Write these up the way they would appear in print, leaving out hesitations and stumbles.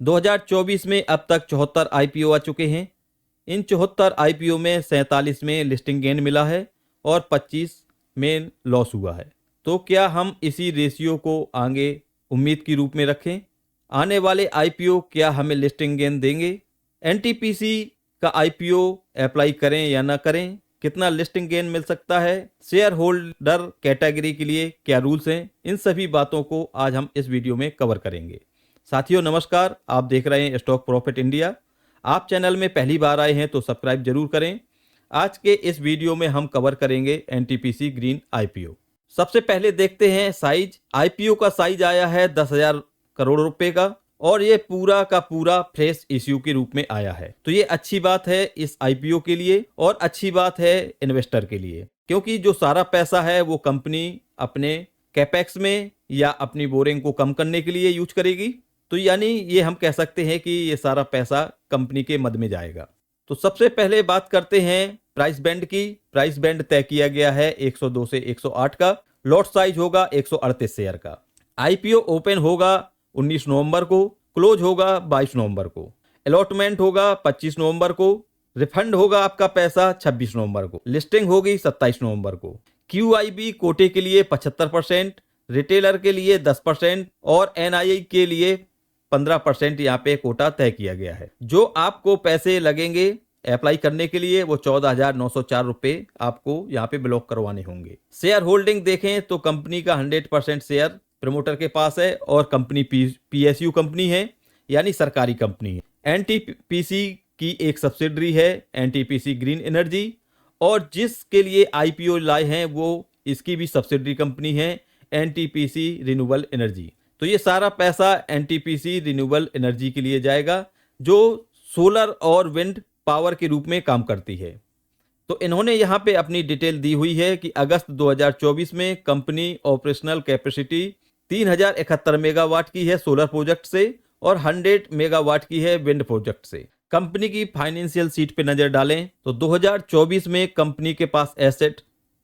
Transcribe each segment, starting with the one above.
2024 में अब तक 74 आईपीओ आ चुके हैं। इन 74 आईपीओ में 47 में लिस्टिंग गेन मिला है और 25 में लॉस हुआ है। तो क्या हम इसी रेशियो को आगे उम्मीद की रूप में रखें? आने वाले आईपीओ क्या हमें लिस्टिंग गेन देंगे? एनटीपीसी का आईपीओ अप्लाई करें या ना करें? कितना लिस्टिंग गेन मिल सकता है? शेयर होल्डर कैटेगरी के लिए क्या रूल्स हैं? इन सभी बातों को आज हम इस वीडियो में कवर करेंगे। साथियों नमस्कार, आप देख रहे हैं स्टॉक प्रॉफिट इंडिया। आप चैनल में पहली बार आए हैं तो सब्सक्राइब जरूर करें। आज के इस वीडियो में हम कवर करेंगे एनटीपीसी ग्रीन आईपीओ। सबसे पहले देखते हैं साइज। आईपीओ का साइज आया है 10,000 करोड़ रुपए का और ये पूरा का पूरा फ्रेश इश्यू के रूप में आया है। तो ये अच्छी बात है इस आईपीओ के लिए और अच्छी बात है इन्वेस्टर के लिए, क्योंकि जो सारा पैसा है वो कंपनी अपने कैपेक्स में या अपनी बोरिंग को कम करने के लिए यूज करेगी। तो यानी ये हम कह सकते हैं कि ये सारा पैसा कंपनी के मद में जाएगा। तो सबसे पहले बात करते हैं प्राइस बैंड की। प्राइस बैंड तय किया गया है 102 से 108 का। लॉट साइज होगा 138 शेयर का। आईपीओ ओपन होगा 19 नवंबर को, क्लोज होगा 22 नवंबर को। अलॉटमेंट होगा 25 नवंबर को। रिफंड होगा आपका पैसा 26 नवंबर को। लिस्टिंग होगी 27 नवंबर को। क्यूआईबी कोटे के लिए 75%, रिटेलर के लिए 10% और एनआईआई के लिए 15% यहाँ पे कोटा तय किया गया है। जो आपको पैसे लगेंगे अप्लाई करने के लिए वो 14,904 रुपए आपको यहाँ पे ब्लॉक करवाने होंगे। शेयर होल्डिंग देखें तो कंपनी का 100% शेयर प्रमोटर के पास है और कंपनी पीएसयू कंपनी है, यानी सरकारी कंपनी है। एनटीपीसी की एक सब्सिडरी है एनटीपीसी ग्रीन एनर्जी, और जिसके लिए आईपीओ लाए हैं वो इसकी भी सब्सिडरी कंपनी है एनटीपीसी रिन्यूएबल एनर्जी। तो ये सारा पैसा एनटीपीसी रिन्यूएबल एनर्जी के लिए जाएगा, जो सोलर और विंड पावर के रूप में काम करती है। तो इन्होंने यहाँ पे अपनी डिटेल दी हुई है कि अगस्त 2024 में कंपनी ऑपरेशनल कैपेसिटी 3071 मेगावाट की है सोलर प्रोजेक्ट से और 100 मेगावाट की है विंड प्रोजेक्ट से। कंपनी की फाइनेंशियल शीट पे नजर डालें तो 2024 में कंपनी के पास एसेट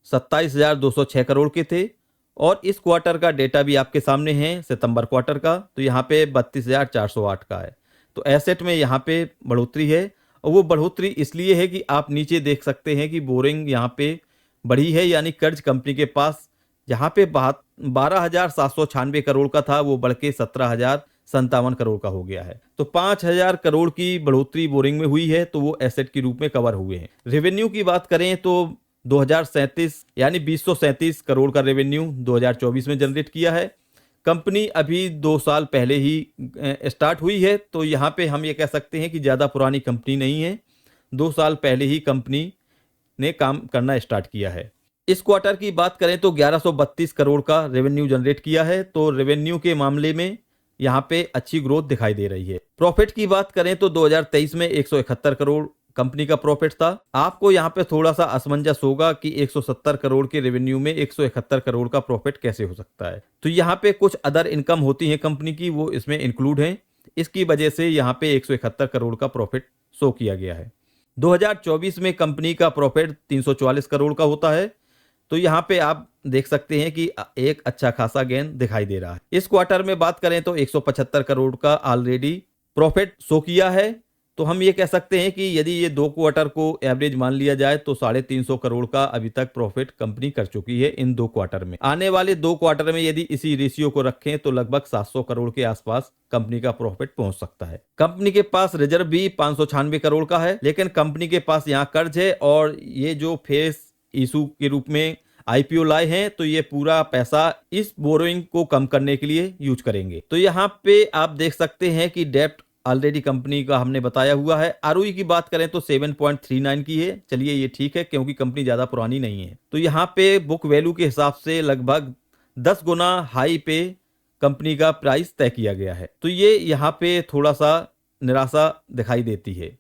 27,206 करोड़ के थे और इस क्वार्टर का डेटा भी आपके सामने है, सितंबर क्वार्टर का। तो यहाँ पे 32,408 का है। तो एसेट में यहाँ पे बढ़ोतरी है और वो बढ़ोतरी इसलिए है कि आप नीचे देख सकते हैं कि बोरिंग यहाँ पे बढ़ी है, यानी कर्ज कंपनी के पास जहाँ पे 12,796 करोड़ का था वो बढ़ के 17,057 करोड़ का हो गया है। तो 5,000 करोड़ की बढ़ोतरी बोरिंग में हुई है, तो वो एसेट के रूप में कवर हुए हैं। रेवेन्यू की बात करें तो 2037 यानी 237 करोड़ का रेवेन्यू 2024 में जनरेट किया है। कंपनी अभी 2 साल पहले ही स्टार्ट हुई है, तो यहाँ पे हम ये कह सकते हैं कि ज़्यादा पुरानी कंपनी नहीं है। 2 साल पहले ही कंपनी ने काम करना स्टार्ट किया है। इस क्वार्टर की बात करें तो 1132 करोड़ का रेवेन्यू जनरेट किया है। तो रेवेन्यू के मामले में यहाँ पे अच्छी ग्रोथ दिखाई दे रही है। प्रॉफिट की बात करें तो 2023 में 171 करोड़ कंपनी का प्रॉफिट था। आपको यहाँ पे थोड़ा सा असमंजस होगा कि 170 करोड़ के रेवेन्यू में 171 करोड़ का प्रॉफिट कैसे हो सकता है। तो यहाँ पे कुछ अदर इनकम होती है कंपनी की, वो इसमें इंक्लूड है। इसकी वजह से यहाँ पे 171 करोड़ का प्रॉफिट शो किया गया है। 2024 में कंपनी का प्रॉफिट 344 करोड़ का होता है। तो यहाँ पे आप देख सकते हैं कि एक अच्छा खासा गेन दिखाई दे रहा है। इस क्वार्टर में बात करें तो 175 करोड़ का ऑलरेडी प्रॉफिट शो किया है। तो हम ये कह सकते हैं कि यदि ये 2 क्वार्टर को एवरेज मान लिया जाए तो 350 करोड़ का अभी तक प्रॉफिट कंपनी कर चुकी है इन 2 क्वार्टर में। आने वाले 2 क्वार्टर में यदि इसी रेशियो को रखें तो लगभग 700 करोड़ के आसपास कंपनी का प्रॉफिट पहुंच सकता है। कंपनी के पास रिजर्व भी 596 करोड़ का है, लेकिन कंपनी के पास यहाँ कर्ज है और ये जो फेस इशू के रूप में आईपीओ लाए हैं तो ये पूरा पैसा इस बोरोइंग को कम करने के लिए यूज करेंगे। तो यहाँ पे आप देख सकते हैं कि डेप्ट ऑलरेडी कंपनी का हमने बताया हुआ है। आरओई की बात करें तो 7.39 की है। चलिए ये ठीक है क्योंकि कंपनी ज्यादा पुरानी नहीं है। तो यहाँ पे बुक वैल्यू के हिसाब से लगभग 10 गुना हाई पे कंपनी का प्राइस तय किया गया है। तो ये यहाँ पे थोड़ा सा निराशा दिखाई देती है।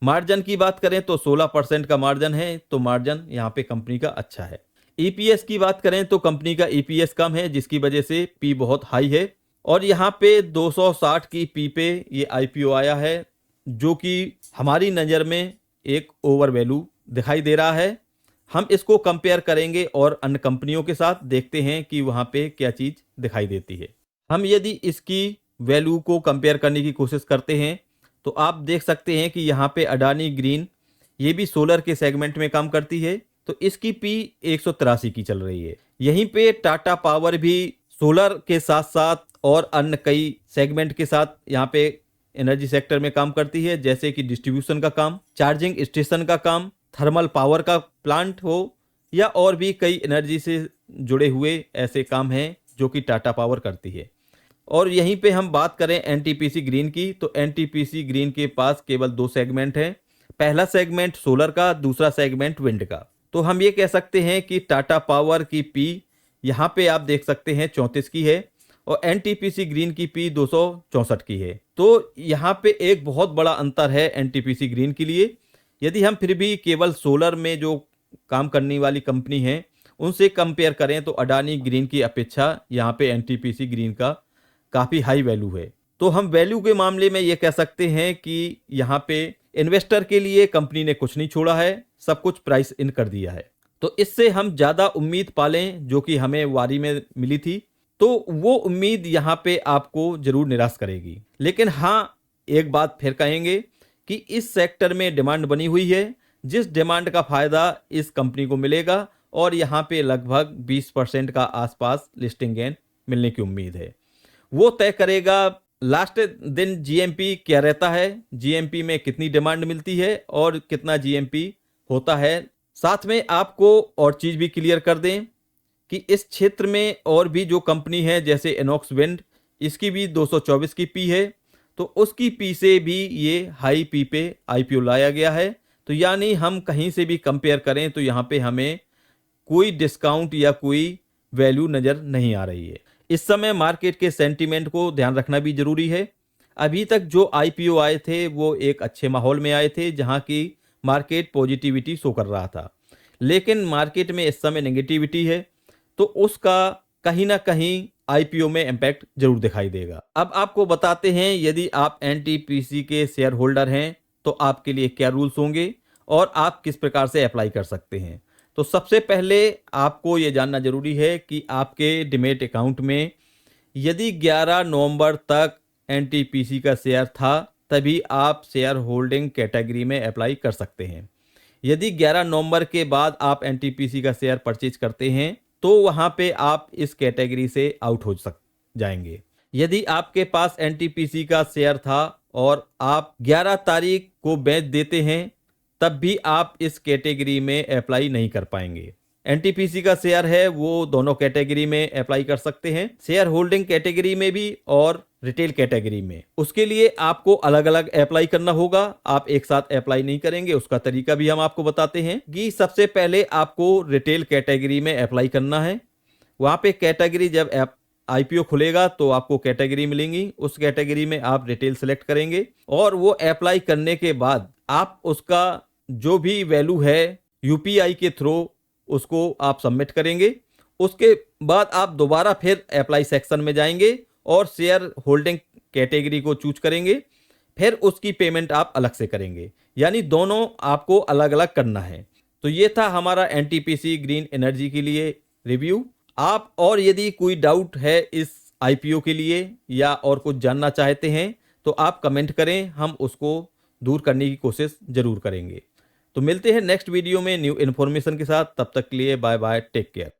मार्जिन की बात करें तो 16% का मार्जिन है, तो मार्जिन यहाँ पे कंपनी का अच्छा है। ईपीएस की बात करें तो कंपनी का ईपीएस कम है, जिसकी वजह से पी बहुत हाई है और यहाँ पे 260 की पी पे ये आईपीओ आया है, जो कि हमारी नज़र में एक ओवर वैल्यू दिखाई दे रहा है। हम इसको कंपेयर करेंगे और अन्य कंपनियों के साथ, देखते हैं कि वहाँ पे क्या चीज़ दिखाई देती है। हम यदि इसकी वैल्यू को कंपेयर करने की कोशिश करते हैं तो आप देख सकते हैं कि यहाँ पे अडानी ग्रीन ये भी सोलर के सेगमेंट में काम करती है, तो इसकी पी 183 की चल रही है। यहीं पे टाटा पावर भी सोलर के साथ साथ और अन्य कई सेगमेंट के साथ यहाँ पे एनर्जी सेक्टर में काम करती है, जैसे कि डिस्ट्रीब्यूशन का काम, चार्जिंग स्टेशन का काम, थर्मल पावर का प्लांट हो या और भी कई एनर्जी से जुड़े हुए ऐसे काम हैं जो कि टाटा पावर करती है। और यहीं पे हम बात करें एनटीपीसी ग्रीन की, तो एनटीपीसी ग्रीन के पास केवल 2 सेगमेंट हैं। पहला सेगमेंट सोलर का, दूसरा सेगमेंट विंड का। तो हम ये कह सकते हैं कि टाटा पावर की पी यहाँ पे आप देख सकते हैं 34 की है और एनटीपीसी ग्रीन की पी 264 की है। तो यहाँ पे एक बहुत बड़ा अंतर है एनटीपीसी ग्रीन के लिए। यदि हम फिर भी केवल सोलर में जो काम करने वाली कंपनी है उनसे कंपेयर करें तो अडानी ग्रीन की अपेक्षा यहाँ पे एनटीपीसी ग्रीन का काफ़ी हाई वैल्यू है। तो हम वैल्यू के मामले में ये कह सकते हैं कि यहाँ पे इन्वेस्टर के लिए कंपनी ने कुछ नहीं छोड़ा है, सब कुछ प्राइस इन कर दिया है। तो इससे हम ज़्यादा उम्मीद पालें जो कि हमें वारी में मिली थी, तो वो उम्मीद यहाँ पे आपको जरूर निराश करेगी। लेकिन हाँ, एक बात फिर कहेंगे कि इस सेक्टर में डिमांड बनी हुई है, जिस डिमांड का फायदा इस कंपनी को मिलेगा और यहाँ पे लगभग 20% का आसपास लिस्टिंग गेन मिलने की उम्मीद है। वो तय करेगा लास्ट दिन जीएमपी क्या रहता है, जीएमपी में कितनी डिमांड मिलती है और कितना जीएमपी होता है। साथ में आपको और चीज़ भी क्लियर कर दें कि इस क्षेत्र में और भी जो कंपनी है जैसे इनॉक्स विंड, इसकी भी 224 की पी है, तो उसकी पी से भी ये हाई पी पे आईपीओ लाया गया है। तो यानी हम कहीं से भी कंपेयर करें तो यहाँ पे हमें कोई डिस्काउंट या कोई वैल्यू नज़र नहीं आ रही है। इस समय मार्केट के सेंटीमेंट को ध्यान रखना भी जरूरी है। अभी तक जो आईपीओ आए थे वो एक अच्छे माहौल में आए थे जहां की मार्केट पॉजिटिविटी शो कर रहा था, लेकिन मार्केट में इस समय नेगेटिविटी है, तो उसका कहीं ना कहीं आईपीओ में इम्पैक्ट जरूर दिखाई देगा। अब आपको बताते हैं यदि आप एनटीपीसी के शेयर होल्डर हैं तो आपके लिए क्या रूल्स होंगे और आप किस प्रकार से अप्लाई कर सकते हैं। तो सबसे पहले आपको ये जानना जरूरी है कि आपके डीमैट अकाउंट में यदि 11 नवंबर तक एनटीपीसी का शेयर था तभी आप शेयर होल्डिंग कैटेगरी में अप्लाई कर सकते हैं। यदि 11 नवंबर के बाद आप एनटीपीसी का शेयर परचेज करते हैं तो वहां पे आप इस कैटेगरी से आउट हो जाएंगे। यदि आपके पास एनटीपीसी का शेयर था और आप 11 तारीख को बेच देते हैं तब भी आप इस कैटेगरी में अप्लाई नहीं कर पाएंगे। एनटीपीसी का शेयर है वो दोनों कैटेगरी में अप्लाई कर सकते हैं, शेयर होल्डिंग कैटेगरी में भी और रिटेल कैटेगरी में। उसके लिए आपको अलग अलग अप्लाई करना होगा, आप एक साथ अप्लाई नहीं करेंगे। उसका तरीका भी हम आपको बताते हैं कि सबसे पहले आपको रिटेल कैटेगरी में अप्लाई करना है। वहां पे कैटेगरी जब आईपीओ खुलेगा तो आपको कैटेगरी मिलेंगी, उस कैटेगरी में आप रिटेल सेलेक्ट करेंगे और वो अप्लाई करने के बाद आप उसका जो भी वैल्यू है यूपीआई के थ्रू उसको आप सबमिट करेंगे। उसके बाद आप दोबारा फिर अप्लाई सेक्शन में जाएंगे और शेयर होल्डिंग कैटेगरी को चूज करेंगे, फिर उसकी पेमेंट आप अलग से करेंगे। यानी दोनों आपको अलग अलग करना है। तो ये था हमारा एनटीपीसी ग्रीन एनर्जी के लिए रिव्यू। आप और यदि कोई डाउट है इस आईपीओ के लिए या और कुछ जानना चाहते हैं तो आप कमेंट करें, हम उसको दूर करने की कोशिश जरूर करेंगे। तो मिलते हैं नेक्स्ट वीडियो में न्यू इन्फॉर्मेशन के साथ। तब तक के लिए बाय बाय, टेक केयर।